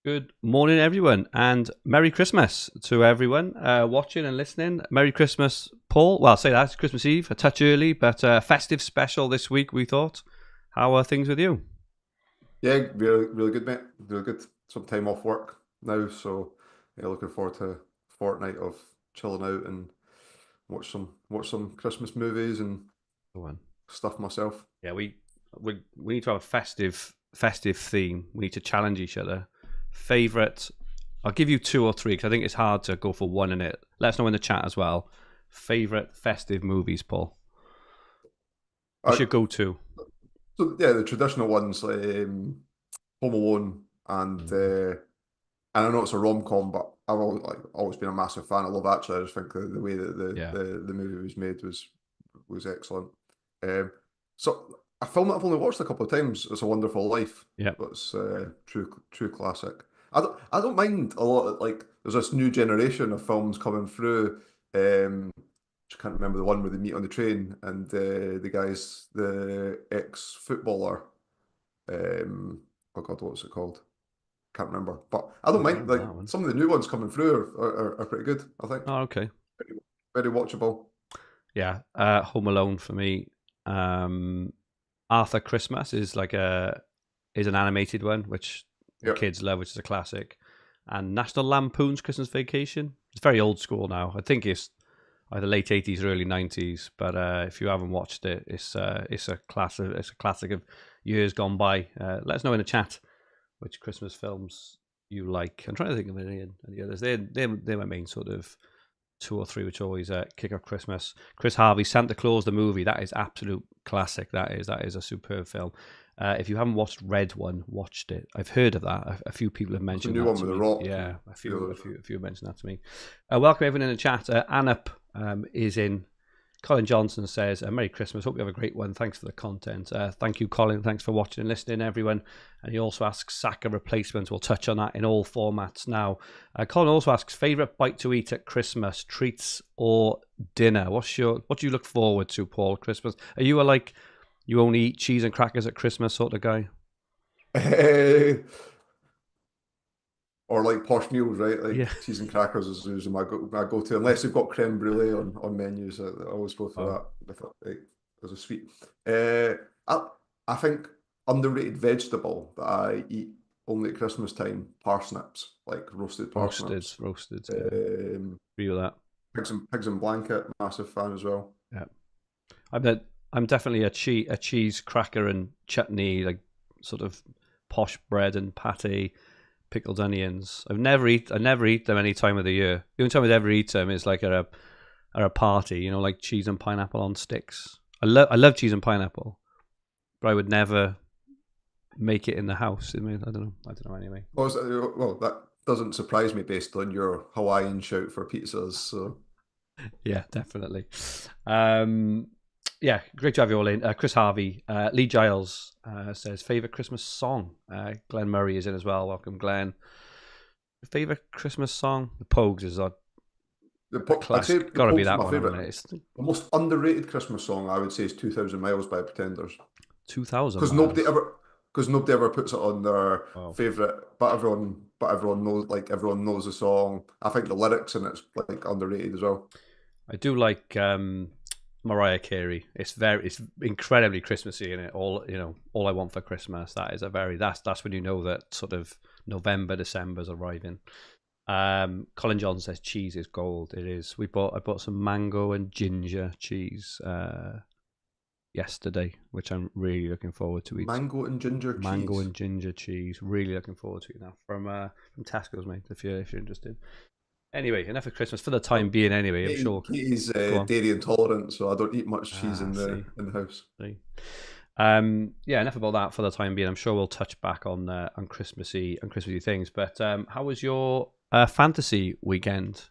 Good morning, everyone, and Merry Christmas to everyone watching and listening. Merry Christmas, Paul. Well, I'll say that, it's Christmas Eve, a touch early, but festive special this week, we thought. How are things with you? Yeah, really, really good, mate. Really good. Some time off work now, so yeah, looking forward to a fortnight of chilling out and watch some Christmas movies and Go on. stuff myself. Yeah, we need to have a festive theme. We need to challenge each other. Favorite? I'll give you two or three because I think it's hard to go for one in it. Let us know in the chat as well. Favorite festive movies, Paul. What's Uh, your go-to? so yeah, the traditional ones like Home Alone and I know it's a rom-com, but I've always been a massive fan. I love Actually. I just think the way that Yeah. the movie was made was excellent. Um, so a film that I've only watched a couple of times. It's a Wonderful Life. Yeah. That's true classic. I don't mind a lot. Like there's this new generation of films coming through. I can't remember the one where they meet on the train and the guy's the ex-footballer. Oh God, what's it called? Can't remember, but I don't I don't mind. remember Like that one. some of the new ones coming through are pretty good. I think Oh, okay. very, very watchable. Yeah, Home Alone for me. Um, Arthur Christmas is an animated one which the Yep. kids love, which is a classic. And National Lampoon's Christmas Vacation. It's very old school now. I think it's either late '80s or early '90s. But if you haven't watched it, it's a classic. It's a classic of years gone by. Let us know in the chat which Christmas films you like. I'm trying to think of any others. They're my main sort of two or three, which always kick off Christmas. Chris Harvey, Santa Claus the movie, that is absolute classic. That is a superb film. If you haven't watched Red One, watched it. I've heard of that. A few people have It's a mentioned new that one to with The me. Rock and Yeah, a few others. a few mentioned that to me. Welcome everyone in the chat. Anup is in. Colin Johnson says, Merry Christmas. Hope you have a great one. Thanks for the content. Thank you, Colin. Thanks for watching and listening, everyone. And he also asks Saka replacements. We'll touch on that in all formats now. Colin also asks, favourite bite to eat at Christmas, treats or dinner? What do you look forward to, Paul, Christmas? Are you you only eat cheese and crackers at Christmas sort of guy? Or like posh meals, right? Yeah. Like cheese and crackers is usually my go-to, unless they've got creme brulee on menus. I always go for Wow. that with like, as a sweet. Uh, I I think underrated vegetable that I eat only at Christmas time, parsnips, like roasted Roasted, parsnips. yeah. Um, Agree with that. pigs and blanket, massive fan as well. Yeah. I'm a, I'm definitely a cheese cracker and chutney, like sort of posh bread and pate, pickled onions. I never eat them any time of the year. The only time I'd ever eat them is like at a party, like cheese and pineapple on sticks. I love cheese and pineapple, but I would never make it in the house. I mean, I don't know anyway. Well, that doesn't surprise me based on your Hawaiian shout for pizzas. So Yeah, definitely. Um, yeah, great to have you all in. Chris Harvey, Lee Giles says favorite Christmas song. Glenn Murray is in as well. Welcome, Glenn. Favorite Christmas song? The Pogues is a I'd say classic. the Got to be Pogues is that my one, favorite. hasn't it? It's The most underrated Christmas song I would say is 2000 Miles by Pretenders. 2,000 Because nobody miles. ever because nobody ever puts it on their Wow. favorite, but everyone knows everyone knows the song. I think the lyrics in it's like underrated as well. I do like Mariah Carey. It's incredibly Christmassy in it. All I want for Christmas. That is that's when you know that sort of November, December's arriving. Colin John says cheese is gold. It is. I bought some mango and ginger cheese yesterday, which I'm really looking forward to eat. Mango and ginger Mango cheese. and ginger cheese. Really looking forward to it now from Tesco's, mate. If you're interested. Anyway, enough of Christmas for the time Well, being. Anyway, I'm sure. Katie's Go on. dairy intolerant, so I don't eat much cheese Ah, see. in the house. See. Yeah, enough about that for the time being. I'm sure we'll touch back on Christmassy things. But how was your fantasy weekend?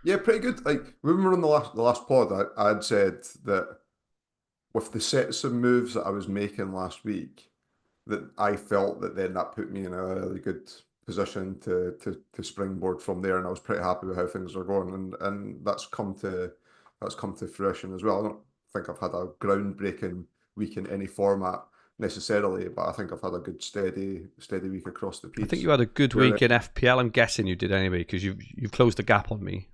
Yeah, pretty good. Like when we were on the last pod, I had said that with the sets of moves that I was making last week, that I felt that then that put me in a really good position to springboard from there, and I was pretty happy with how things are going, and that's come to fruition as well. I don't think I've had a groundbreaking week in any format, necessarily, but I think I've had a good steady week across the I think piece. you had a good You're, week in FPL. I'm guessing you did anyway because you've closed the gap on me.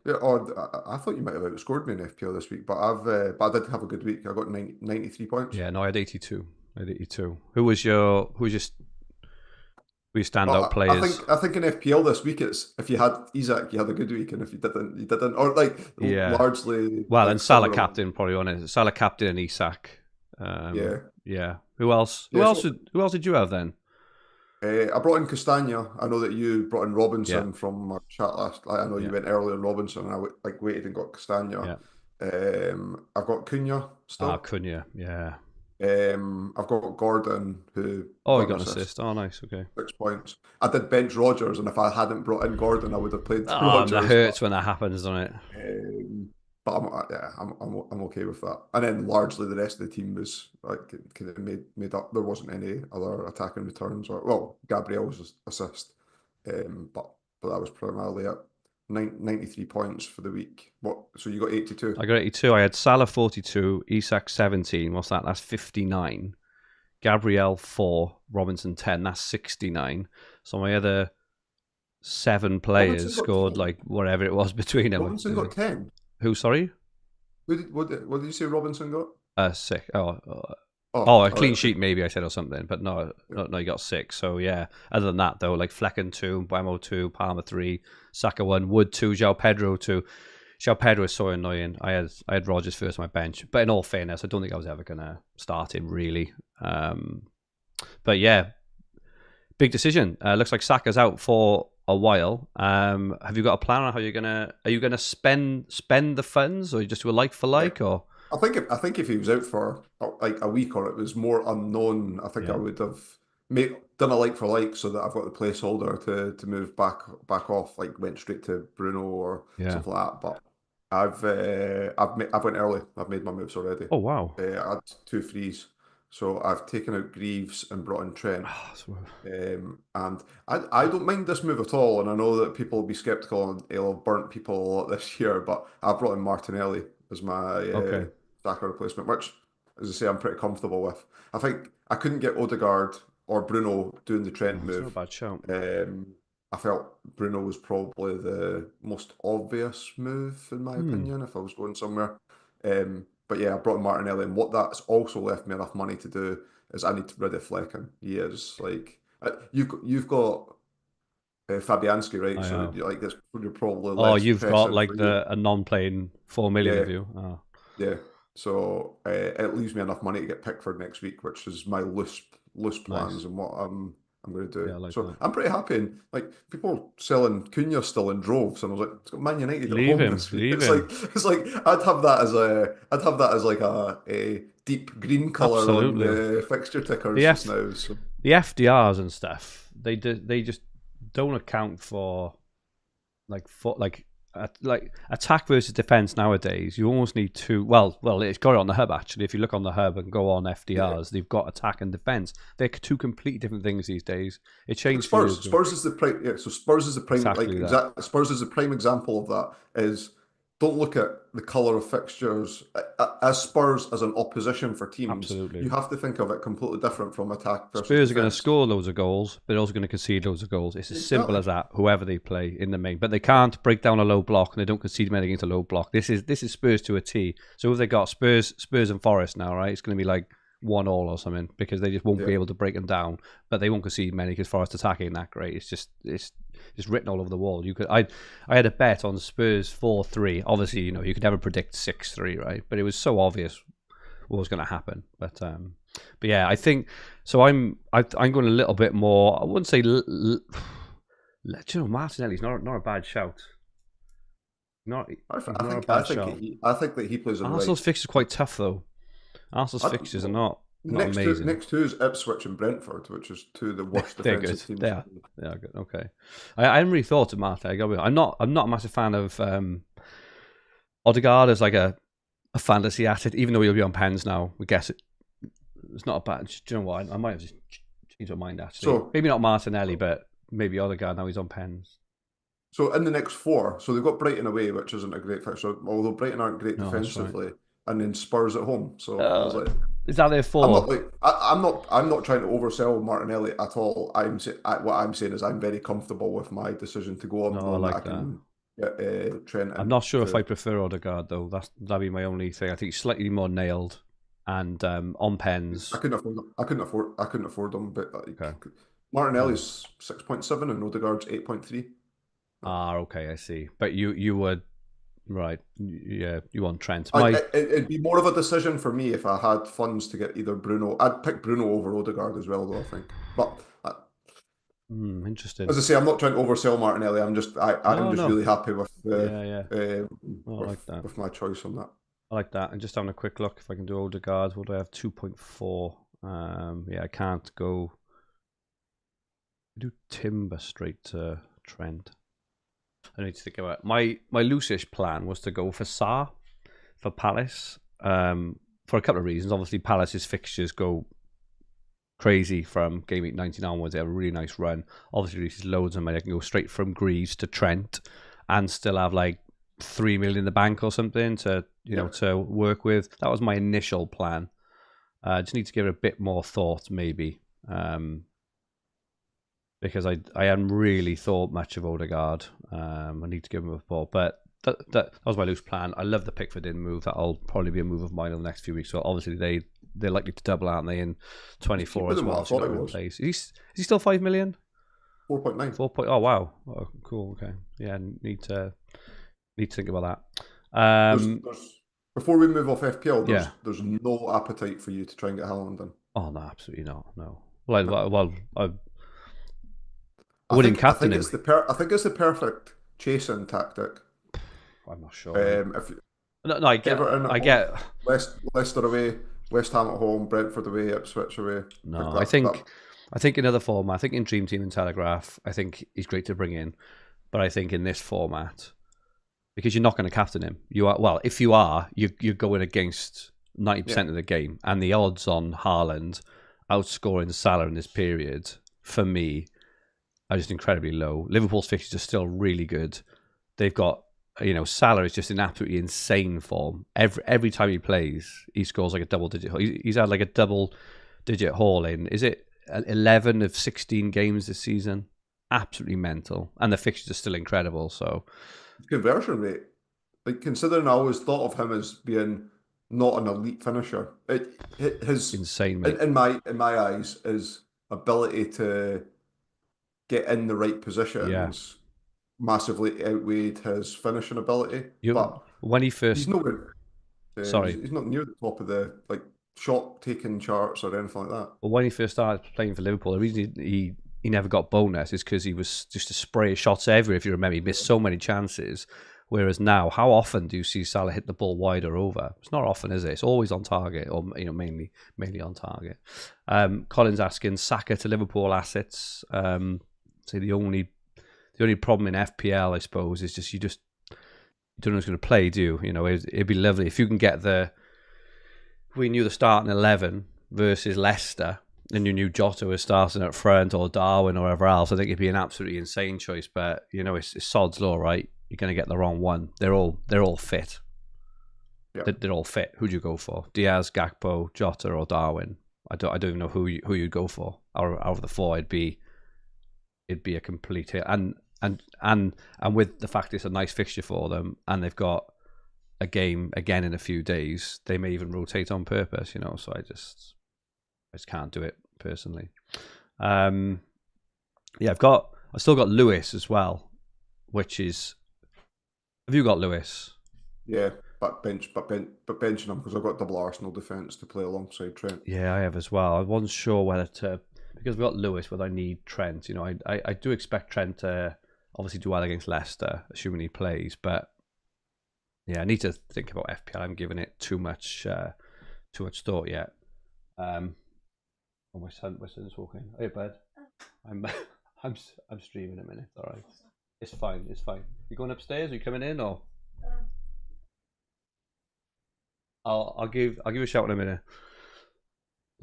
yeah, oh, I thought you might have outscored me in FPL this week, but but I did have a good week. I got 93 points. Yeah, no, I had 82. I had 82. Who was your standout But I players? think I think in FPL this week it's if you had Isaac, you had a good week, and if you didn't, you didn't. Or like Yeah. largely Well, and like Salah similar. captain probably on it. Salah captain and Isak. Yeah, Yeah. Who else? Who yeah. else? So Did you have then? I brought in Castagna. I know that you brought in Yeah. Robinson from our chat last. I know you Yeah. went early on Robinson, and like waited and got Castagna. Yeah. I've got Cunha Ah, still. Cunha. Yeah. I've got Gordon who Oh, he got an got an assist, assist. Oh, nice. Okay. 6 points. I did bench Rogers, and if I hadn't brought in Gordon, I would have played That Rogers. But hurts when that happens, doesn't it? Um, but yeah, I'm okay with that. And then largely the rest of the team was like kind of made up. There wasn't any other attacking returns or well, Gabriel's assist, but that was primarily it. 93 points for the week. What? So you got 82. I got 82. I had Salah 42, Isak 17. What's that? That's 59. Gabriel 4, Robinson 10. That's 69. So my other 7 players Robinson got scored 10. like whatever it was between them. Robinson got 10. Who? Sorry. What did you say Robinson got? 6. Oh, A all right, clean okay. sheet maybe I said or something, but no, Yeah. no, you got 6. So yeah. Other than that though, like Flecken 2, Buemo 2, Palmer 3, Saka 1, Wood 2, João Pedro 2. João Pedro is so annoying. I had Rogers first on my bench, but in all fairness, I don't think I was ever gonna start him really. But yeah, big decision. Looks like Saka's out for a while. Have you got a plan on how are you gonna spend the funds, or you just do a like for Yeah. like, or I think if he was out for like a week or it was more unknown, I think I yeah, would have done a like for like so that I've got the placeholder to move back off, like went straight to Bruno or yeah. something like that. But I've went early. I've made my moves already. Oh wow. I had 2 frees, so I've taken out Greaves and brought in Trent. And I don't mind this move at all, and I know that people will be skeptical and it'll have burnt people a lot this year, but I brought in Martinelli as my Okay. Saka replacement, which, as I say, I'm pretty comfortable with. I think I couldn't get Odegaard or Bruno doing the Oh, Trent it's not a move. bad shout. Um, I felt Bruno was probably the most obvious move, in my Hmm. opinion, if I was going somewhere. But yeah, I brought in Martinelli, and what that's also left me enough money to do is I need to rid of Flecken. He is like you've got Fabianski, right? I So have. like that's you're probably Oh, less you've got pressing like for you. a non-playing 4 million Yeah, of you. Oh, yeah. So it leaves me enough money to get Pickford next week, which is my loose plans nice. and what I'm going to Yeah, do. I like So that. I'm pretty happy. And like people selling Cunha still in droves, and I was like, it's got Man United at Leave home him. this week. Leave him. It's like I'd have that as like a deep green color on Absolutely. the fixture The tickers just F now. So the FDRs and stuff. They just don't account for like attack versus defense nowadays. You almost need two. Well, it's got it on the hub actually. If you look on the hub and go on yeah. FDRs, they've got attack and defense. They're two completely different things these days. It Like changed a few years Spurs. ago. Spurs is the prime. Yeah, so Spurs is the prime. Like Exactly that. Spurs is the prime example of that. Is don't look at the color of fixtures as Spurs as an opposition for teams. Absolutely. You have to think of it completely different from attack versus Spurs are going to defense. score loads of goals, but they're also going to concede loads of goals. It's as simple Exactly. as that. Whoever they play in the main, but they can't break down a low block and they don't concede many against a low block. This is Spurs to a T. So if they got Spurs and Forest now, right? It's going to be like 1-1 or something because they just won't Yeah. be able to break them down. But they won't concede many because Forest attack ain't that great. It's written all over the wall. I had a bet on Spurs 4-3. Obviously, you could never predict 6-3, right? But it was so obvious what was going to happen. But yeah, I think so. I'm going a little bit more. I wouldn't say. Martinelli's not a bad shout. He's not a bad shout. I think that he plays in the right. Arsenal's fixtures are quite tough though. Arsenal's I, fixtures are well, not amazing. next two is Ipswich and Brentford, which is two of the worst They're good. defensive teams. They are good. Okay, I hadn't really thought of Martinelli. I'm not a massive fan of Odegaard as like a fantasy asset, even though he'll be on pens now. We guess it's not a bad. Do you know what? I might have just changed my mind actually. So Maybe not Martinelli, but maybe Odegaard now he's on pens. So in the next four, so they've got Brighton away, which isn't a great fixture, although Brighton aren't great No, that's right. defensively, and then Spurs at home. So I was Uh, like, Is that their I'm not four? like I'm not trying to oversell Martinelli at all. What I'm saying is I'm very comfortable with my decision to go on, No, I knowing that I like that. can get Trent I'm in not sure if to. I prefer Odegaard though. That'd be my only thing. I think he's slightly more nailed, and on pens. I couldn't afford them, but Okay. like Hmm. Martinelli's 6.7 and Odegaard's 8.3. Ah, okay, I see. But you would right. Yeah, you want Trent. It'd be more of a decision for me if I had funds to get either Bruno. I'd pick Bruno over Odegaard as well, though, I think. But Interesting. as I say, I'm not trying to oversell Martinelli. I'm No, just no. really happy with Yeah, yeah. Oh, I like that. with my choice on that. I like that. And just having a quick look if I can do Odegaard. What do I have? 2.4. Yeah, I can't go. Do Timber straight to Trent. I need to think about it. My loosish plan was to go for Sarr for Palace. For a couple of reasons. Obviously, Palace's fixtures go crazy from Gameweek 19 onwards. They have a really nice run. Obviously, releases loads of money. I can go straight from Greaves to Trent and still have like 3 million in the bank or something to Yeah, to work with. That was my initial plan. I just need to give it a bit more thought, maybe, because I hadn't really thought much of Odegaard. I need to give him a ball, but that was my loose plan. I love the Pickford in move. That'll probably be a move of mine in the next few weeks. So obviously they're likely to double, aren't they, in he's 24 cheaper as than what well? I So you've thought got he him in was. place. Is he still 5 million? 4.9. 4 point. Oh wow. Oh, cool. Okay. Yeah. Need to think about that. There's before we move off FPL, Yeah. there's no appetite for you to try and get Haaland in. Oh no, absolutely not. No. I wouldn't I captain think him. I think it's the perfect chasing tactic. I'm not sure. If No, Everton at I home, get. Leicester away, West Ham at home, Brentford away, Ipswich away. Like No, that. I think in other format, I think in DreamTeam and Telegraph, I think he's great to bring in. But I think in this format, because you're not going to captain him, you are. Well, if you are, you're going against 90% Yeah, of the game, and the odds on Haaland outscoring Salah in this period for me are just incredibly low. Liverpool's fixtures are still really good. They've got, Salah is just in absolutely insane form. Every time he plays, he scores like a double digit. He's had like a double digit haul in. Is it 11 of 16 games this season? Absolutely mental, and the fixtures are still incredible. So conversion rate. Like considering I always thought of him as being not an elite finisher, his insane, mate. in my eyes, his ability to get in the right Yeah, positions massively outweighed his finishing ability. you But when he he's first, not good. sorry, He's not near the top of the like shot taking charts or anything like that. well, when he first started playing for Liverpool, the reason he never got bonus is because he was just a spray of shots everywhere. If you remember, he missed so many chances. Whereas now, how often do you see Salah hit the ball wide or over? It's not often, is it? It's always on target, or mainly on target. Colin's asking Saka to Liverpool assets. So the only problem in FPL, I suppose, is you don't know who's going to play, do you? It'd be lovely if you can get we knew the starting 11 versus Leicester, and you knew Jota was starting up front or Darwin or whatever else. I think it'd be an absolutely insane choice, but it's sod's law, right? You're going to get the wrong one. They're all fit. Yeah. They're all fit. Who'd you go for? Diaz, Gakpo, Jota, or Darwin? I don't even know who you'd go for. Out of the four, it'd be a complete hit. And with the fact it's a nice fixture for them, and they've got a game again in a few days, they may even rotate on purpose. So I just can't do it personally. Yeah, I've still got Lewis as well, which is. Have you got Lewis? Yeah, but benching him because I've got double Arsenal defence to play alongside Trent. Yeah, I have as well. I wasn't sure whether to, because we've got Lewis, whether I need Trent. I do expect Trent to obviously do well against Leicester, assuming he plays. But yeah, I need to think about FPL. I haven't given it too much thought yet. Oh, my son's walking. Hey, bud. I'm I'm streaming a minute. All right, it's fine. You going upstairs? Are you coming in or? I'll give you a shout in a minute.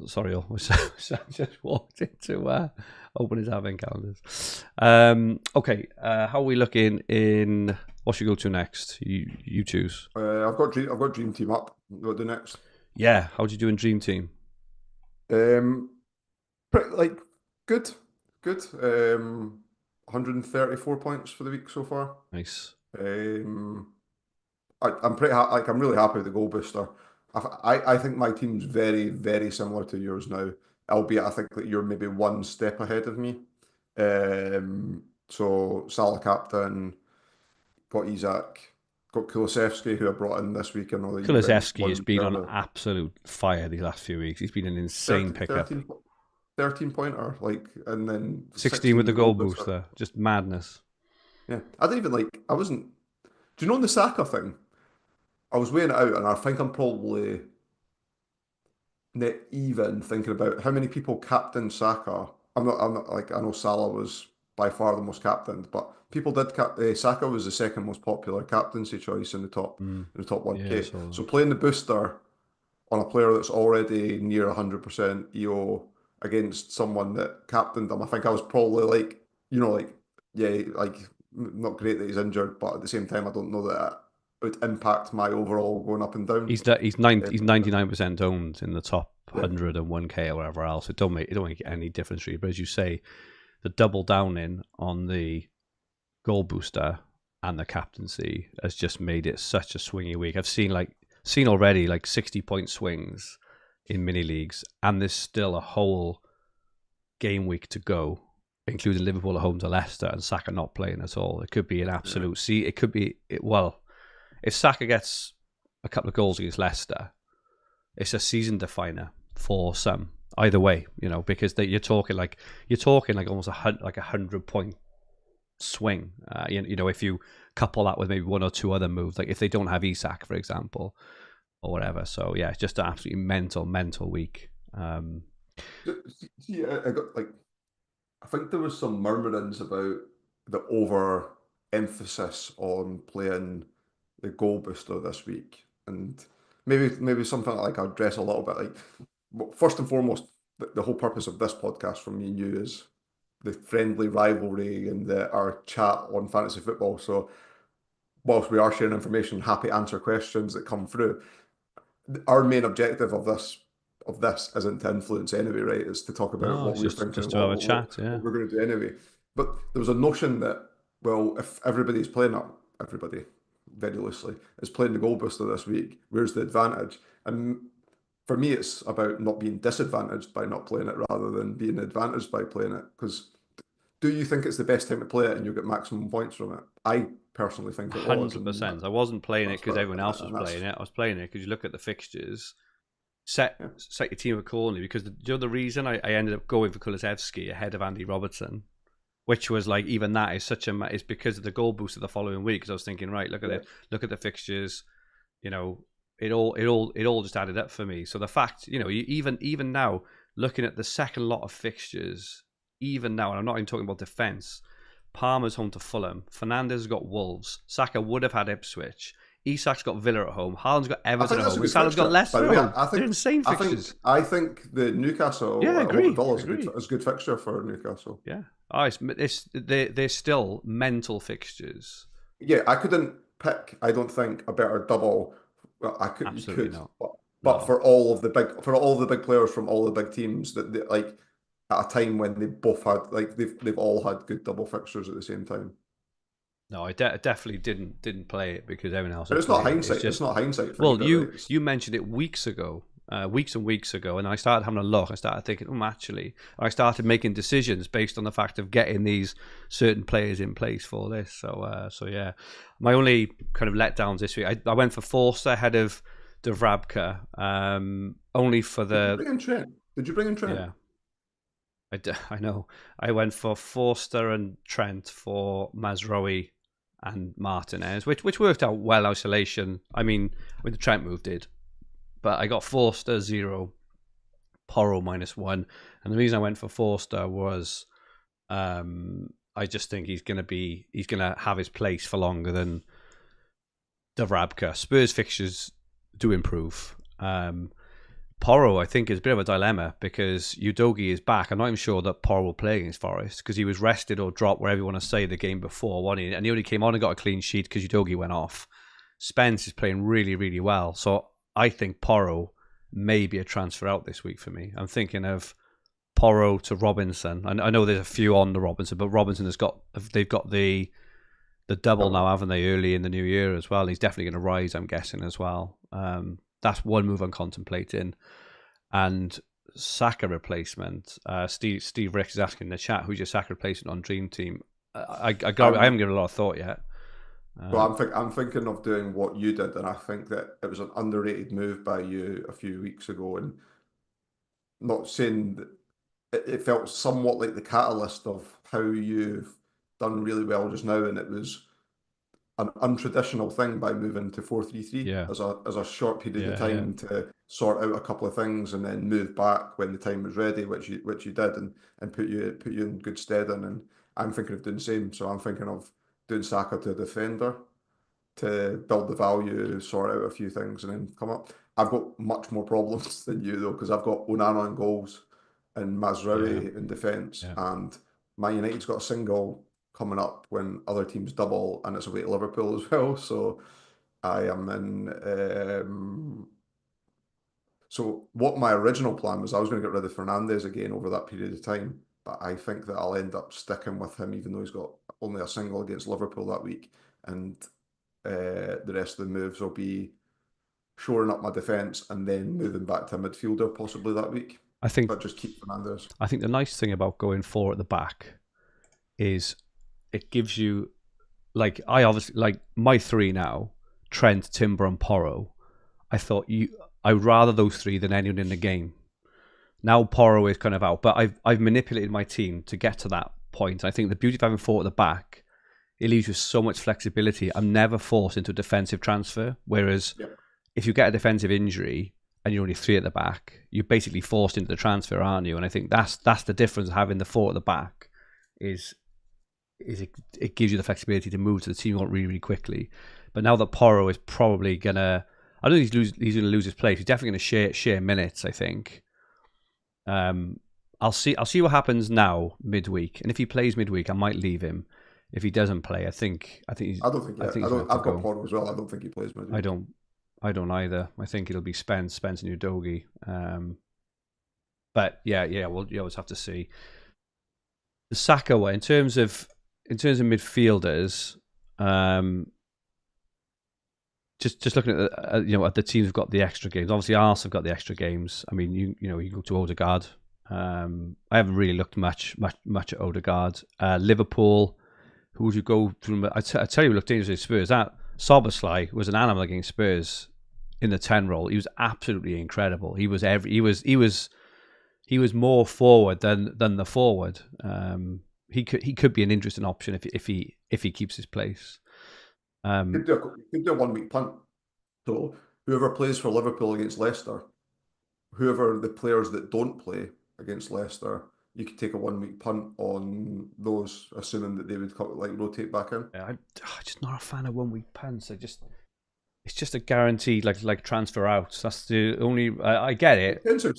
Sorry, my son just walked in to open his advent calendars. Okay, how are we looking in? What should we go to next? You choose. I've got Dream Team up. What do next? Yeah, how'd you do in Dream Team? Um, like good, good. 134 points for the week so far. Nice. Um, I'm pretty like I'm really happy with the goal booster. I think my team's very very similar to yours now, albeit I think that you're maybe one step ahead of me. So Salah captain, got Isak, got Kulusevski who I brought in this week. I know that you went Kulusevski has one been on further. absolute fire these last few weeks. He's been an insane 13, pickup. 13 pointer, like, and then 16 with 16 the the goal goal booster. booster. Just madness. Yeah, I didn't even like. I wasn't. Do you know the Saka thing? I was weighing it out, and I think I'm probably not even thinking about how many people captained Saka. I'm not like I know Salah was by far the most captained, but people did Saka was the second most popular captaincy choice Mm. in the top Yeah, 1K. so So playing the booster on a player that's already near 100% EO against someone that captained them, I think I was probably like, like, yeah, like, not great that he's injured, but at the same time, I don't know that it would impact my overall going up and down. he's 99% owned in the top Yeah, 101k or whatever else. It don't make any difference really. But as you say, the double down in on the goal booster and the captaincy has just made it such a swingy week. I've seen already like 60-point swings in mini leagues, and there's still a whole game week to go, including Liverpool at home to Leicester and Saka not playing at all. It could be an yeah. absolute see. It could be well, if Saka gets a couple of goals against Leicester, it's a season definer for some. Either way, because you're talking like almost like 100-point swing. If you couple that with maybe one or two other moves, like if they don't have Isak, for example, or whatever. So yeah, it's just an absolutely mental week. See, I got like, I think there was some murmurings about the over emphasis on playing the goal booster this week, and maybe something like I'll address a little bit. Like, first and foremost, the whole purpose of this podcast from me and you is the friendly rivalry and our chat on fantasy football. So whilst we are sharing information, happy to answer questions that come through. Our main objective of this isn't to influence anyway, right? It's to talk about No, what it's we're just thinking just and to have a chat. Yeah. what we're going to do anyway. But there was a notion that, well, if everybody's playing up, everybody, very loosely, is playing the goal booster this week, where's the advantage? And for me, it's about not being disadvantaged by not playing it rather than being advantaged by playing it. Because do you think it's the best time to play it and you'll get maximum points from it? I personally think it was, and 100%. I wasn't playing it that's because what, everyone else was and that's playing it. I was playing it because you look at the fixtures, set yeah. set your team accordingly. Because the reason I ended up going for Kulusevski ahead of Andy Robertson, which was like even that is because of the goal boost of the following week. Because I was thinking, right, look at Yeah. it, look at the fixtures. It all just added up for me. So the fact, even now looking at the second lot of fixtures, even now, and I'm not even talking about defense. Palmer's home to Fulham. Fernandes has got Wolves. Saka would have had Ipswich. Isak's got Villa at home. Haaland's got I Everton think at that's a home. And good Salah's got fixture. By Leicester the at way, home. They're insane fixtures. I think the Newcastle Yeah, I at home at agree. Villa I is agree. a good fixture for Newcastle. Yeah. Oh, they're still mental fixtures. Yeah, I couldn't pick. I don't think a better double. Well, you Absolutely could, not. but No. for all of the big players from all the big teams like at a time when they both had like they've all had good double fixtures at the same time. No, I definitely didn't play it because everyone else And was it's not playing it. It's hindsight. It's just not hindsight for well, either, right? you mentioned it weeks ago, weeks and weeks ago, and I started having a look. I started thinking, actually, I started making decisions based on the fact of getting these certain players in place for this. So yeah, my only kind of letdowns this week, I went for Forster ahead of Duvrabka, only for Did you the bring in Trent? Did you bring in Trent? yeah. I know. I went for Forster and Trent for Mazraoui and Martinez, which worked out well. Isolation. I mean, the Trent move did, but I got Forster 0, Porro -1, and the reason I went for Forster was, I just think he's gonna have his place for longer than Duvrabka. Spurs fixtures do improve. Porro, I think, is a bit of a dilemma because Udogie is back. I'm not even sure that Porro will play against Forest because he was rested or dropped, wherever you want to say, the game before, wasn't he? And he only came on and got a clean sheet because Udogie went off. Spence is playing really, really well. So I think Porro maybe a transfer out this week for me. I'm thinking of Porro to Robinson. I know there's a few on the Robinson, but Robinson they've got the double now, haven't they? Early in the new year as well. He's definitely going to rise, I'm guessing as well. That's one move I'm contemplating. And Saka replacement. Steve Ricks is asking in the chat, who's your Saka replacement on Dream Team? I haven't given a lot of thought yet. Well, I'm thinking of doing what you did, and I think that it was an underrated move by you a few weeks ago. And not saying that it felt somewhat like the catalyst of how you've done really well just now, and it was an untraditional thing by moving to 4-3-3 Yeah. as a short period of Yeah, time to sort out a couple of things and then move back when the time was ready, which you did, and put you in good stead. And I'm thinking of doing the same. So I'm thinking of doing Saka to a defender to build the value, sort out a few things, and then come up. I've got much more problems than you though, because I've got Onana in goals and Mazraoui in defence, yeah. and Man United's got a single coming up when other teams double, and it's away to Liverpool as well. So I am in. So what my original plan was, I was going to get rid of Fernandes again over that period of time, but I think that I'll end up sticking with him, even though he's got only a single against Liverpool that week, and the rest of the moves will be shoring up my defence and then moving back to a midfielder possibly that week. But just keep Fernandes. I think the nice thing about going 4 at the back is it gives you, I obviously, my 3 now, Trent, Timber and Porro. I would rather those 3 than anyone in the game. Now Porro is kind of out, but I've manipulated my team to get to that point. I think the beauty of having 4 at the back, it leaves you so much flexibility. I'm never forced into a defensive transfer, whereas if you get a defensive injury and you're only 3 at the back, you're basically forced into the transfer, aren't you? And I think that's the difference of having the 4 at the back is it gives you the flexibility to move to the team really, really quickly. But now that Porro is probably gonna, I don't think he's going to lose his place. He's definitely going to share minutes, I think. I'll see what happens now midweek, and if he plays midweek, I might leave him. If he doesn't play, I think he's. I've got Porro as well. I don't think he plays midweek. I don't either. I think it'll be Spence and Udogie. But yeah, you always have to see. The Saka way in terms of midfielders. Just looking at at the teams who've got the extra games. Obviously, Arsenal have got the extra games. I mean, you can go to Odegaard. I haven't really looked much at Odegaard. Liverpool, who would you go through? I tell you, who looked dangerous at Spurs. That Szoboszlai was an animal against Spurs in the 10 role. He was absolutely incredible. He was more forward than the forward. He could be an interesting option if he keeps his place. Could do a 1 week punt. So whoever plays for Liverpool against Leicester, whoever the players that don't play against Leicester, you could take a 1 week punt on those, assuming that they would rotate back in. I'm just not a fan of 1 week punts. It's just a guaranteed like transfer out. That's the only. I get it. Depends how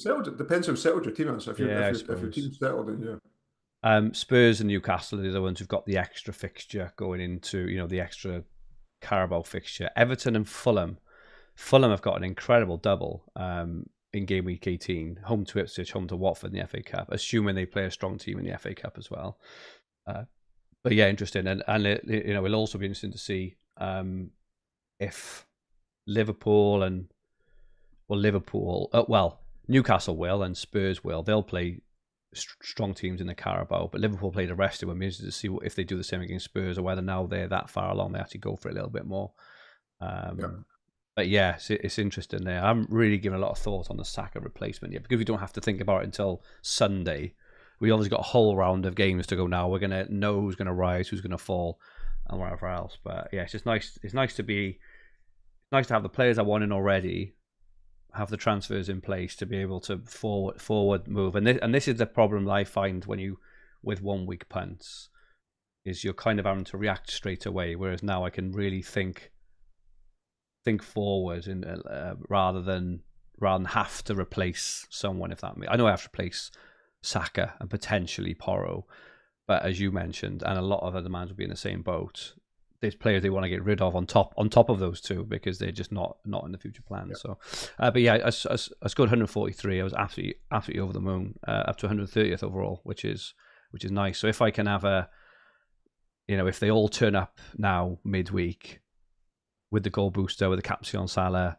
settled your team is. If your team's settled, then Spurs and Newcastle are the other ones who've got the extra fixture going into the extra Carabao fixture. Everton and Fulham. Fulham have got an incredible double in game week 18. Home to Ipswich, home to Watford in the FA Cup, assuming they play a strong team in the FA Cup as well. But yeah, interesting. And it'll also be interesting to see if Liverpool Newcastle will and Spurs will. They'll play strong teams in the Carabao, but Liverpool play the rest of them. Interested to see if they do the same against Spurs, or whether now they're that far along they actually go for it a little bit more. But yeah, it's interesting there. I haven't really given a lot of thought on the Saka replacement yet, because we don't have to think about it until Sunday. We obviously got a whole round of games to go now. We're gonna know who's gonna rise, who's gonna fall, and whatever else. But yeah, it's just nice. It's nice to have the players I want in already, have the transfers in place to be able to forward move. And this is the problem I find with 1 week punts, is you're kind of having to react straight away. Whereas now I can really think forward and rather than have to replace someone. If that I know I have to replace Saka and potentially Porro, but as you mentioned, and a lot of other mans will be in the same boat, there's players they want to get rid of on top of those two because they're just not in the future plans. Yeah. So, but yeah, I scored 143. I was absolutely over the moon, up to 130th overall, which is nice. So if I can have if they all turn up now midweek with the goal booster, with the captaincy on Salah,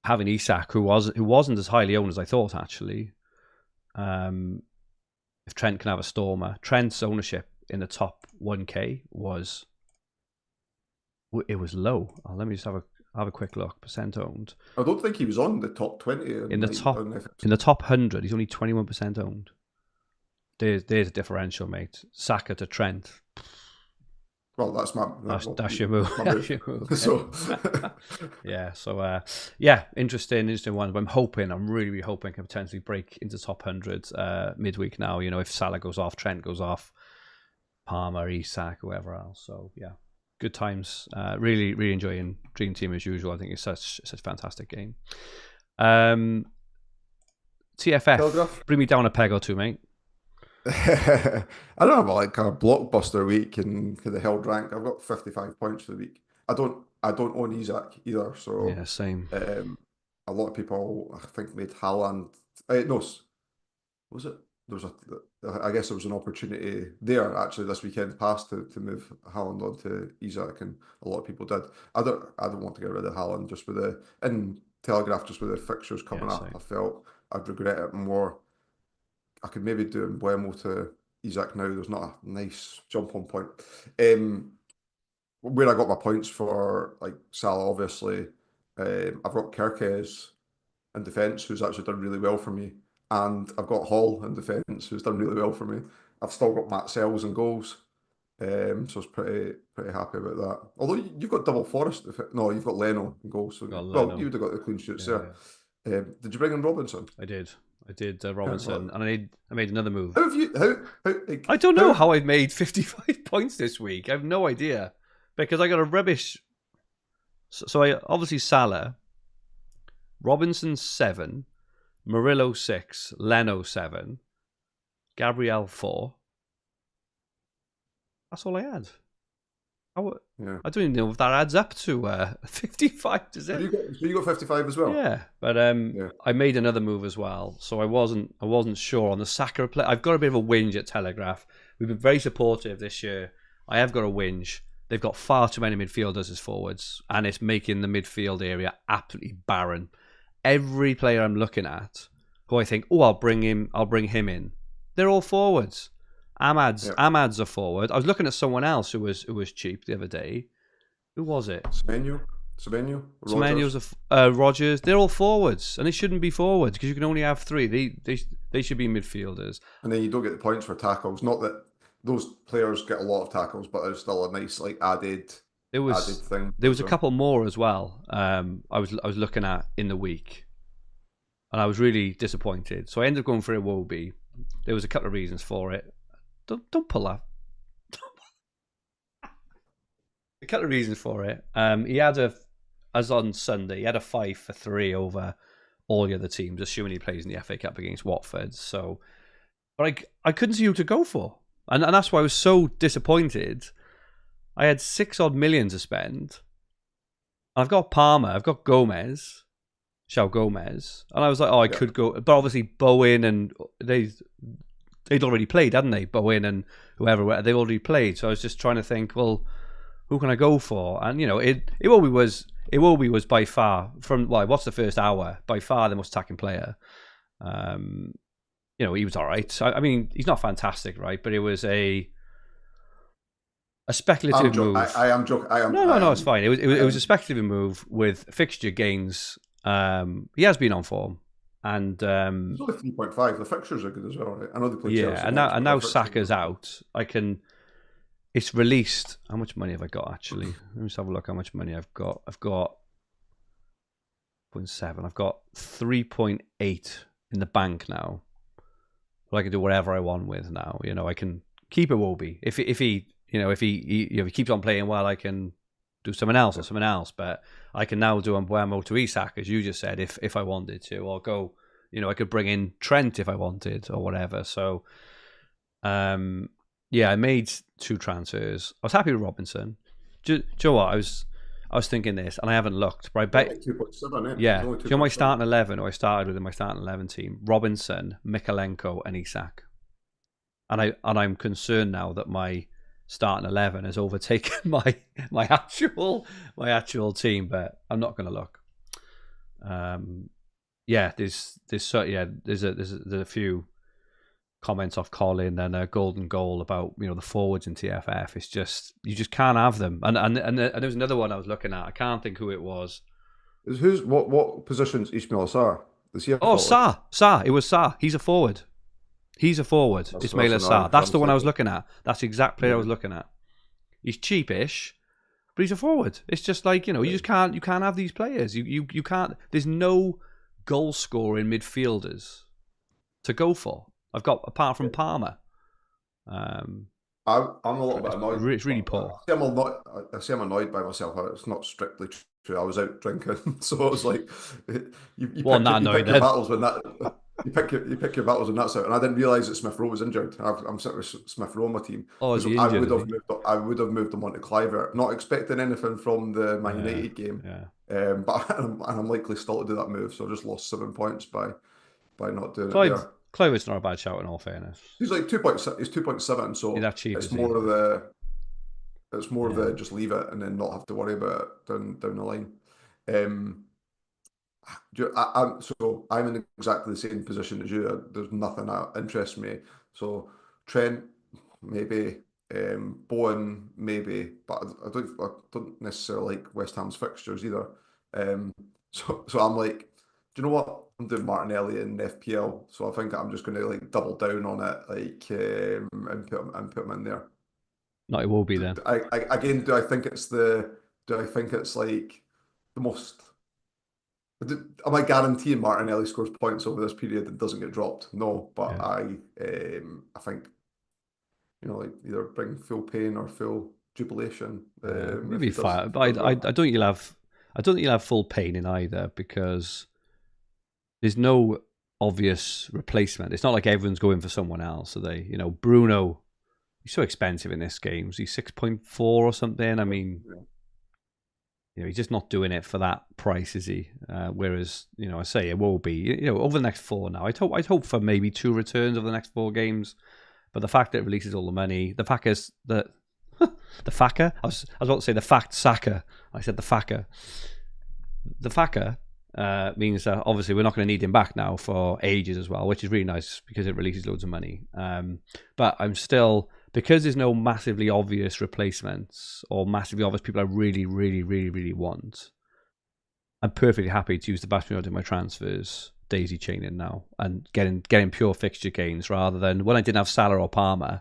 having Isak, who wasn't as highly owned as I thought actually. If Trent can have a stormer, Trent's ownership in the top 1K was low. Let me just have a quick look. Percent owned. I don't think he was on the top 20 in the top 100. He's only 21% owned. There's a differential, mate. Saka to Trent. Well, that's your move. That's your move. So yeah. So interesting ones. But I'm really hoping I can potentially break into top 100 midweek now. If Salah goes off, Trent goes off, Palmer, Isak, whoever else. So yeah, good times. Really enjoying Dream Team as usual. I think it's such a fantastic game. TFF, Telegraph. Bring me down a peg or two, mate. I don't have a blockbuster week and kind of held rank. I've got 55 points for the week. I don't own Isaac either, so yeah, same. A lot of people I think made Haaland. No, was it? I guess there was an opportunity there actually this weekend past to move Haaland onto Isaac, and a lot of people did. I don't want to get rid of Haaland just with in Telegraph, just with the fixtures coming up. Same. I felt I'd regret it more. I could maybe do Mbuemo to Isaac now. There's not a nice jump on point. Where I got my points for like Salah, obviously, I've got Kerkez in defence, who's actually done really well for me, and I've got Hall in defence, who's done really well for me. I've still got Matt Sells in goals, so I was pretty happy about that. Although you've got double Forest, no, you've got Leno in goals. So, well, you would have got the clean sheets there. Yeah. Did you bring in Robinson? I did Robinson, and I made another move. How have you? How I don't know how I've made 55 points this week. I have no idea because I got a rubbish. So I obviously Salah, Robinson 7, Murillo 6, Leno 7, Gabriel 4. That's all I had. I don't even know if that adds up to 55. Does it? So you got 55 as well. Yeah, but I made another move as well, so I wasn't sure on the Saka play. I've got a bit of a whinge at Telegraph. We've been very supportive this year. I have got a whinge. They've got far too many midfielders as forwards, and it's making the midfield area absolutely barren. Every player I'm looking at, who I think, I'll bring him in. They're all forwards. Ahmad's a forward. I was looking at someone else who was cheap the other day. Who was it? Semenyo, Rogers. They're all forwards, and they shouldn't be forwards because you can only have 3. They should be midfielders. And then you don't get the points for tackles. Not that those players get a lot of tackles, but it's still a nice added thing. There was a couple more as well. I was looking at in the week, and I was really disappointed. So I ended up going for Iwobi. There was a couple of reasons for it. Don't pull up. A couple of reasons for it. He had as on Sunday, he had a 5 for 3 over all the other teams, assuming he plays in the FA Cup against Watford. So, but I couldn't see who to go for, and that's why I was so disappointed. I had 6 odd million to spend. I've got Palmer, I've got Gomez, and I was like, I could go, but obviously Bowen and they'd already played, hadn't they? Bowen and whoever, they've already played. So I was just trying to think, well, who can I go for? And Iwobi was by far what's the first hour? By far the most attacking player. He was all right. I mean, he's not fantastic, right? But it was a speculative move. I am joking. No, it's fine. It was a speculative move with fixture gains. He has been on form. And it's only 3.5. The fixtures are good as well, right? I know they play Chelsea. Yeah, and now Saka's out. It's released. How much money have I got actually? Let me just have a look. How much money I've got? I've got 0.7. I've got 3.8 in the bank now. Well, I can do whatever I want with now. I can keep Iwobi if he keeps on playing well. I can do someone else, but I can now do Mbuemo to Isak, as you just said, if I wanted to, or go, I could bring in Trent if I wanted, or whatever. So, I made 2 transfers. I was happy with Robinson. Do you know what? I was thinking this, and I haven't looked, but I bet. Only 2.7, eh? Yeah. It's only Do you know my 2.7. starting 11, or I started with in my starting 11 team? Robinson, Mikalenko, and Isak. And I'm concerned now that my starting 11 has overtaken my actual team, but I'm not going to look. Yeah, there's a few comments off Colin and a golden goal about the forwards in TFF. It's just you just can't have them. And there was another one I was looking at. I can't think who it was. What positions Ismail Assar? Is he a Oh, forward? Sa. It was Sa. He's a forward. He's a forward. That's Ismail annoying Assar. because That's I'm the one I was thinking, looking at. That's the exact player I was yeah, looking at. He's cheapish, but he's a forward. It's just like you just can't have these players. You can't. There's no goal scoring midfielders to go for. I've got apart from Palmer. I'm a little bit annoyed. It's really poor. I say I'm annoyed by myself. It's not strictly true. I was out drinking, so it was like Well, I'm not you annoyed pick your then. battles when that you pick your battles when that's out. And I didn't realise that Smith Rowe was injured. I'm sitting with Smith Rowe on my team Oh, is because he injured? Is he? I would have moved him on to Cliver, not expecting anything from the Man Yeah, United game. yeah. But I'm likely still to do that move, so I just lost 7 points by not doing it there. Cliver's not a bad shout in all fairness. He's like 2.6. He's 2.7, He's so that cheap, it's is he? more of the Yeah. just leave it and then not have to worry about it down the line. Um, I'm in exactly the same position as you. There's nothing that interests me. So Trent, maybe. Bowen, maybe, but I don't necessarily like West Ham's fixtures either. Um, so I'm like, do you know what? I'm doing Martinelli in FPL, so I think I'm just going to like double down on it, like and put him in there. No, it will be then. Again, do I think it's the? Do I think it's like the most? Am I guaranteeing Martinelli scores points over this period and doesn't get dropped? No, but Yeah. I think like either bring full pain or full jubilation if Maybe he does. fire, If he but does I well. don't think you'll have. I don't think you'll have full pain in either because there's no obvious replacement. It's not like everyone's going for someone else. Are they? Bruno. He's so expensive in this game. Is he 6.4 or something? I mean, he's just not doing it for that price, is he? Whereas, I say it will be. Over the next 4 now. I'd hope for maybe 2 returns over the next 4 games. But the fact that it releases all the money, the fact is that the FACA. I was about to say the fact sacker. I said the FACA. The FACA means that obviously we're not going to need him back now for ages as well, which is really nice because it releases loads of money. But I'm still, because there's no massively obvious replacements or massively obvious people I really, really, really, really want, I'm perfectly happy to use the vast majority of my transfers daisy chaining now and getting pure fixture gains rather than when I didn't have Salah or Palmer,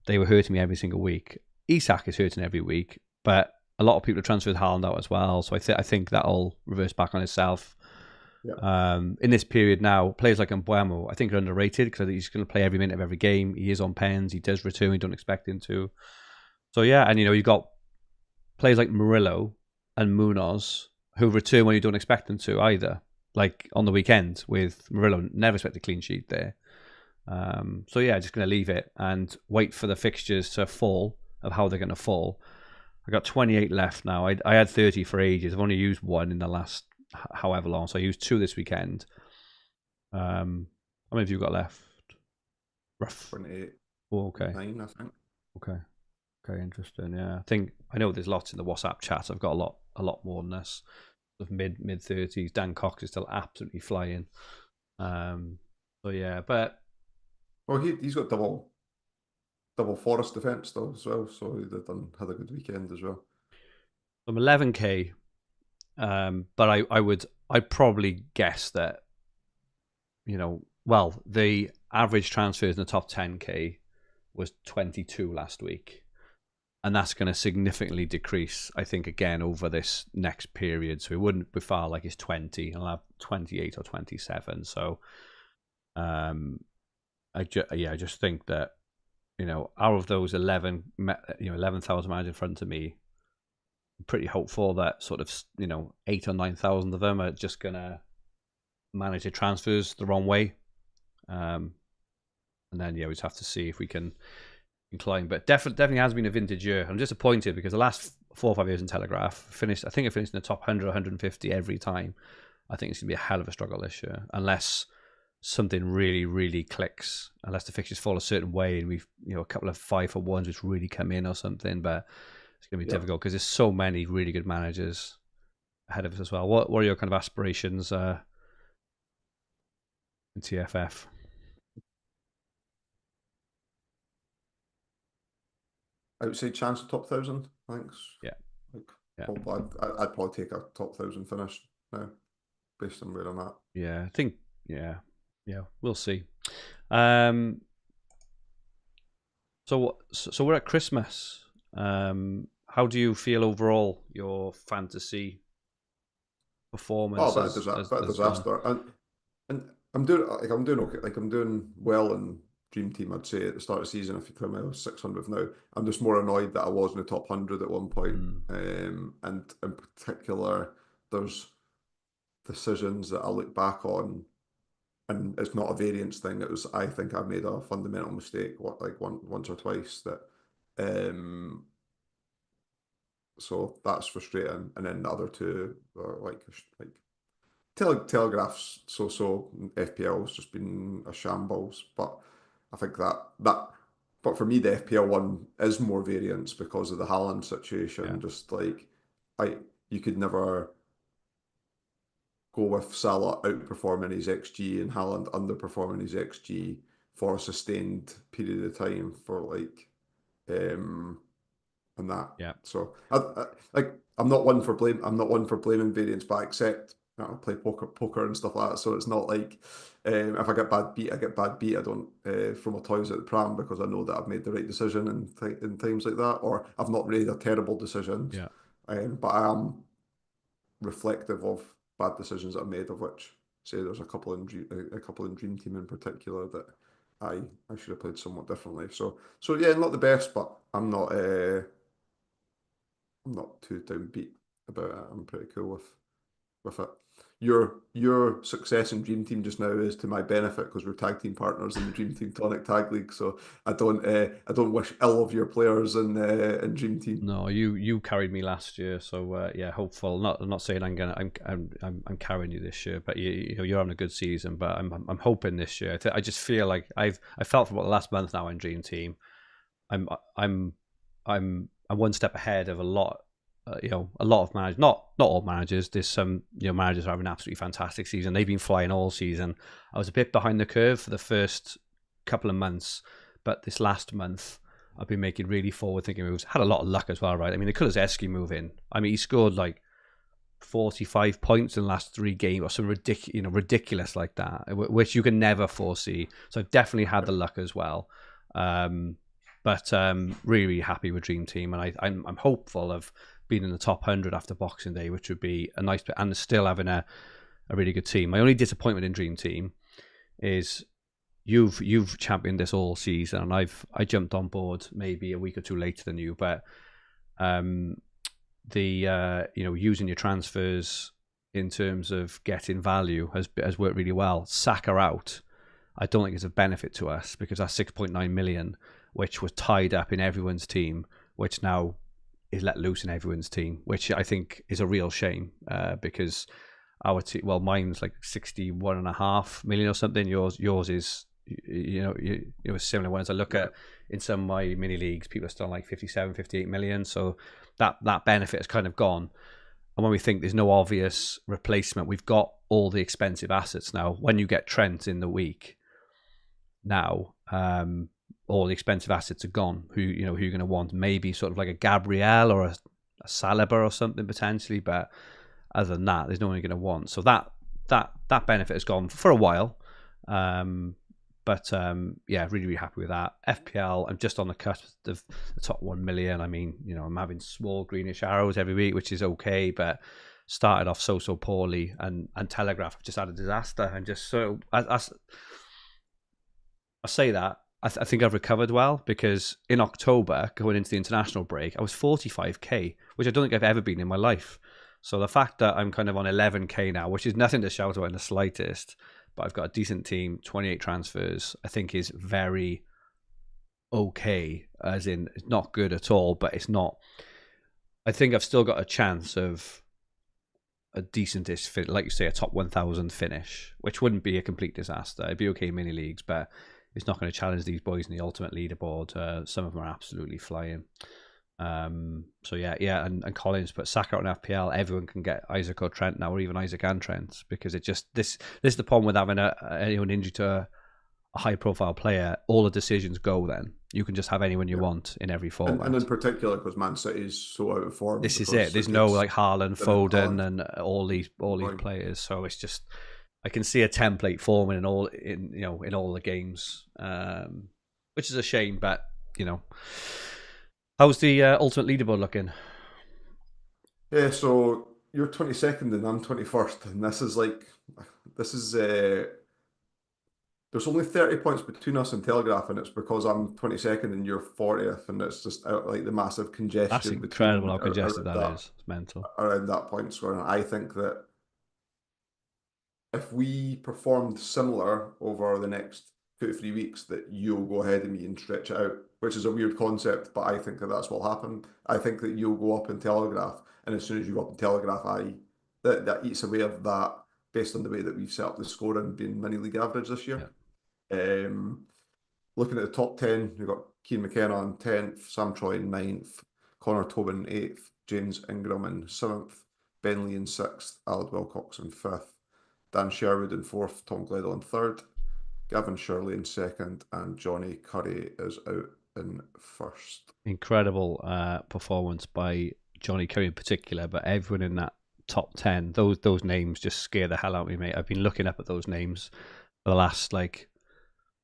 they were hurting me every single week. Isak is hurting every week, but a lot of people have transferred Haaland out as well, so I think that'll reverse back on itself. Yeah. In this period now, players like Mbeumo, I think are underrated because I think he's going to play every minute of every game. He is on pens, he does return, you don't expect him to. So yeah, and you've got players like Murillo and Munoz who return when you don't expect them to either. Like on the weekend with Murillo, never expect a clean sheet there. So yeah, just going to leave it and wait for the fixtures to fall of how they're going to fall. I got 28 left now. I had 30 for ages. I've only used 1 in the last however long, so I used 2 this weekend. How many have you got left? Rough. 28. Oh, okay. 9, I think. Okay, interesting. Yeah, I know there's lots in the WhatsApp chat. I've got a lot more than this. Of mid 30s. Dan Cox is still absolutely flying. So yeah, but Well, he's got double Forest defence though as well, so had a good weekend as well. I'm 11k. But I'd probably guess that the average transfers in the top 10k was 22 last week, and that's going to significantly decrease, I think, again over this next period. So it wouldn't be far like it's 20. I'll have 28 or 27. So, I just think that out of those 11,000 managers in front of me, I'm pretty hopeful that sort of 8 or 9,000 of them are just gonna manage their transfers the wrong way, and then we just have to see if we can climb. But definitely has been a vintage year. I'm disappointed because the last 4 or 5 years in Telegraph. I think I finished in the top 100, 150 every time. I think it's going to be a hell of a struggle this year, unless something really, really clicks, unless the fixtures fall a certain way and we've, a couple of 5-for-1s which really come in or something. But it's going to be difficult because there's so many really good managers ahead of us as well. What are your kind of aspirations in TFF? Outside chance of top 1,000, thanks. Yeah. Like, Yeah. I'd probably take a top 1,000 finish now, based on where I'm at. Yeah, I think, we'll see. So we're at Christmas. How do you feel overall your fantasy performance Oh, has bit of gone? disaster, and I'm doing okay. Like I'm doing well in Dream Team. I'd say at the start of the season, if you tell me I was 600th now, I'm just more annoyed that I was in the top 100 at one point. Mm, And in particular, there's decisions that I look back on, and it's not a variance thing. It was, I think I made a fundamental mistake, once or twice that. So that's frustrating. And then the other two are like Telegraph's so FPL's just been a shambles. But I think but for me the FPL one is more variance because of the Haaland yeah, situation. Just like I you could never go with Salah outperforming his XG and Haaland underperforming his XG for a sustained period of time for um and that. yeah, So I'm not one for blame. I'm not one for blaming variance, but I accept I play poker and stuff like that. So it's not like if I get bad beat, I get bad beat. I don't throw my toys at the pram because I know that I've made the right decision in times like that, or I've not made a terrible decisions. yeah, But I am reflective of bad decisions that I made, of which say there's a couple in Dream Team in particular that I should have played somewhat differently. So yeah, not the best, but I'm not too downbeat about it. I'm pretty cool with it. Your success in Dream Team just now is to my benefit because we're tag team partners in the Dream Team Tonic Tag League. So I don't wish ill of your players in Dream Team. No, you carried me last year, so yeah, hopeful. I'm not saying I'm carrying you this year, but you're having a good season. But I'm hoping this year. I just feel like I felt for about the last month now in Dream Team. I'm I'm I'm one step ahead of a lot. A lot of managers, not all managers. There's some managers are having an absolutely fantastic season. They've been flying all season. I was a bit behind the curve for the first couple of months, but this last month I've been making really forward-thinking moves. Had a lot of luck as well, right? I mean, the Kulusevski move in. I mean, he scored like 45 points in the last 3 games or some ridiculous like that, which you can never foresee. So I've definitely had the luck as well. But really, really happy with Dream Team, and I'm hopeful of being in the top 100 after Boxing Day, which would be a nice bit, and still having a really good team. My only disappointment in Dream Team is you've championed this all season, and I jumped on board maybe a week or two later than you, but using your transfers in terms of getting value has worked really well. Saka out, I don't think it's a benefit to us because that's 6.9 million, which was tied up in everyone's team, which now is let loose in everyone's team, which I think is a real shame because our team, well, mine's like 61.5 million or something. Yours is, similar ones. I look at in some of my mini leagues, people are still like 57, 58 million. So that benefit has kind of gone. And when we think there's no obvious replacement, we've got all the expensive assets now. When you get Trent in the week now, all the expensive assets are gone. Who you're going to want? Maybe sort of like a Gabriel or a Saliba or something potentially, but other than that, there's no one you're going to want. So that benefit has gone for a while. But yeah, really, really happy with that. FPL, I'm just on the cusp of the top 1 million. I mean, I'm having small greenish arrows every week, which is okay, but started off so poorly. And Telegraph, I've just had a disaster. And just so I say that. I think I've recovered well because in October, going into the international break, I was 45k, which I don't think I've ever been in my life. So the fact that I'm kind of on 11k now, which is nothing to shout about in the slightest, but I've got a decent team, 28 transfers, I think is very okay, as in it's not good at all, but it's not I think I've still got a chance of a decentish fit, like you say, a top 1,000 finish, which wouldn't be a complete disaster. It'd be okay in mini leagues, but it's not going to challenge these boys in the ultimate leaderboard. Some of them are absolutely flying. So yeah, and Collins put Saka out in FPL. Everyone can get Isaac or Trent now, or even Isaac and Trent, because it just this is the problem with having anyone injured to a high profile player. All the decisions go then. You can just have anyone you want in every format. And in particular, because Man City is so out of form. This is it. There's no like Haaland, Foden, and all these players. So it's just I can see a template forming in all the games, which is a shame. But how's the ultimate leaderboard looking? Yeah, so you're 22nd and I'm 21st, and this is there's only 30 points between us and Telegraph, and it's because I'm 22nd and you're 40th, and it's just like the massive congestion. That's incredible how congested that is. It's mental. Around that point score. And I think that if we performed similar over the next 2 to 3 weeks, that you'll go ahead of me and stretch it out, which is a weird concept, but I think that that's what will happen. I think that you'll go up in Telegraph, and as soon as you go up in Telegraph, that eats away of that based on the way that we've set up the scoring being mini league average this year. Yeah. Looking at the top 10, we've got Keane McKenna in 10th, Sam Troy in 9th, Connor Tobin in 8th, James Ingram in 7th, Ben Lee in 6th, Aled Wilcox in 5th, Dan Sherwood in 4th, Tom Gledel in 3rd, Gavin Shirley in 2nd, and Johnny Curry is out in 1st. Incredible performance by Johnny Curry in particular, but everyone in that top 10, those names just scare the hell out of me, mate. I've been looking up at those names for the last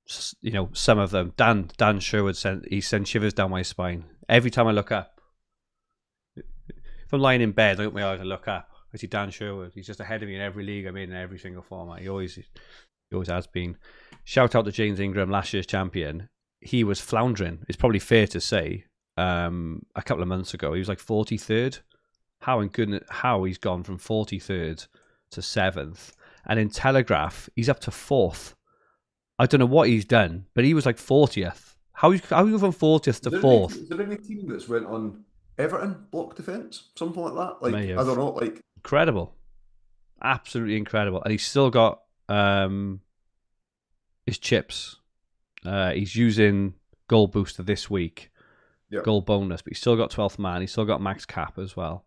some of them. Dan Sherwood sent shivers down my spine every time I look up. If I'm lying in bed, I open my eyes and look up. I see Dan Sherwood. He's just ahead of me in every league I'm in every single format. He always has been. Shout out to James Ingram, last year's champion. He was floundering. It's probably fair to say. A couple of months ago, he was like 43rd. How he's gone from 43rd to 7th, and in Telegraph he's up to 4th. I don't know what he's done, but he was like 40th. How you go from 40th to 4th? Is there any team that's went on Everton block defence, something like that? Like I don't know, like incredible, absolutely incredible, and he's still got his chips. He's using goal booster this week, goal bonus, but he's still got 12th man. He's still got max cap as well.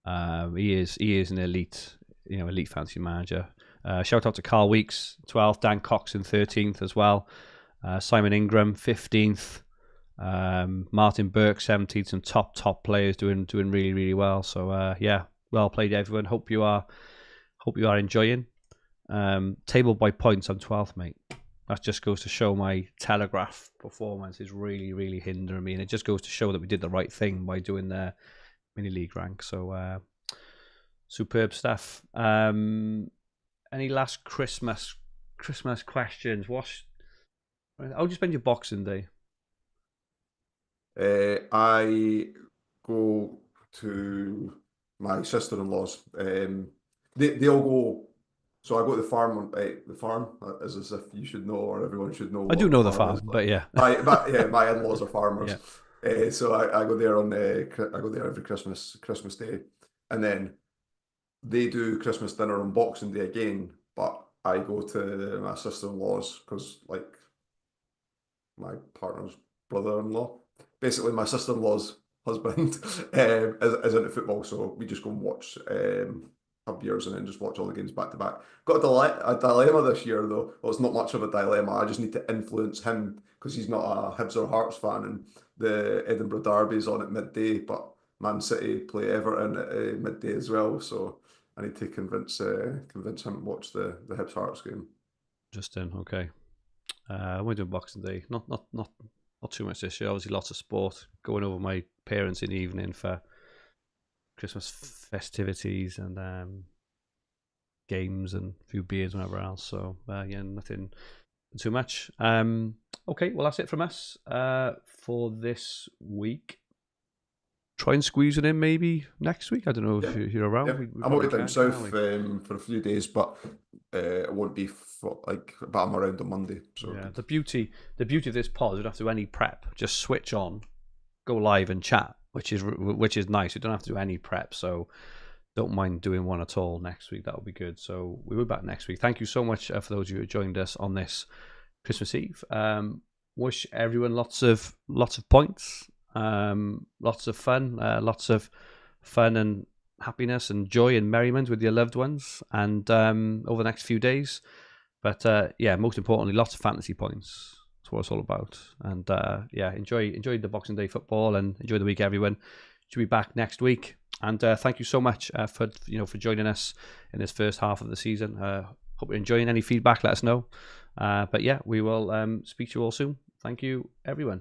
He is an elite fantasy manager. Shout out to Carl Weeks, 12th, Dan Cox in 13th as well. Simon Ingram, 15th. Martin Burke, 17th. Some top players doing really, really well. So well played everyone. Hope you are enjoying. Table by points, I'm 12th, mate. That just goes to show my Telegraph performance is really, really hindering me, and it just goes to show that we did the right thing by doing the mini league rank. So superb stuff. Any last Christmas questions? How do you spend your Boxing Day? I go to my sister-in-law's. They all go. So I go to the farm. The farm, as if you should know, or everyone should know. I do know the farm, but yeah. My in-laws are farmers. Yeah. So I go there I go there every Christmas Day, and then they do Christmas dinner on Boxing Day again. But I go to my sister-in-law's because, like, my partner's brother-in-law, basically my sister-in-law's husband, is into football. So we just go and watch. Have beers and then just watch all the games back to back. Got a dilemma this year though. Well, it's not much of a dilemma. I just need to influence him because he's not a Hibs or Hearts fan, and the Edinburgh Derby's on at midday, but Man City play Everton at midday as well. So I need to convince him to watch the Hibs Hearts game. Justin, okay. We're doing Boxing Day. Not too much this year. Obviously, lots of sport. Going over my parents in the evening for Christmas festivities and games and a few beers and whatever else. So nothing too much. Okay, well that's it from us for this week. Try and squeeze it in maybe next week. I don't know if you're around. Yeah. I'm away down south for a few days, but it won't be but I'm around on Monday. So yeah, the beauty of this pod, we don't have to do any prep. Just switch on, go live and chat. which is nice. You don't have to do any prep, so don't mind doing one at all next week. That will be good. So we'll be back next week. Thank you so much for those of you who joined us on this Christmas Eve. Wish everyone lots of points, lots of fun, and happiness and joy and merriment with your loved ones, and over the next few days. But most importantly, lots of fantasy points. That's what it's all about. And enjoy the Boxing Day football and enjoy the week, everyone. Should be back next week. And thank you so much for joining us in this first half of the season. Hope you're enjoying. Any feedback, let us know. But we will speak to you all soon. Thank you, everyone.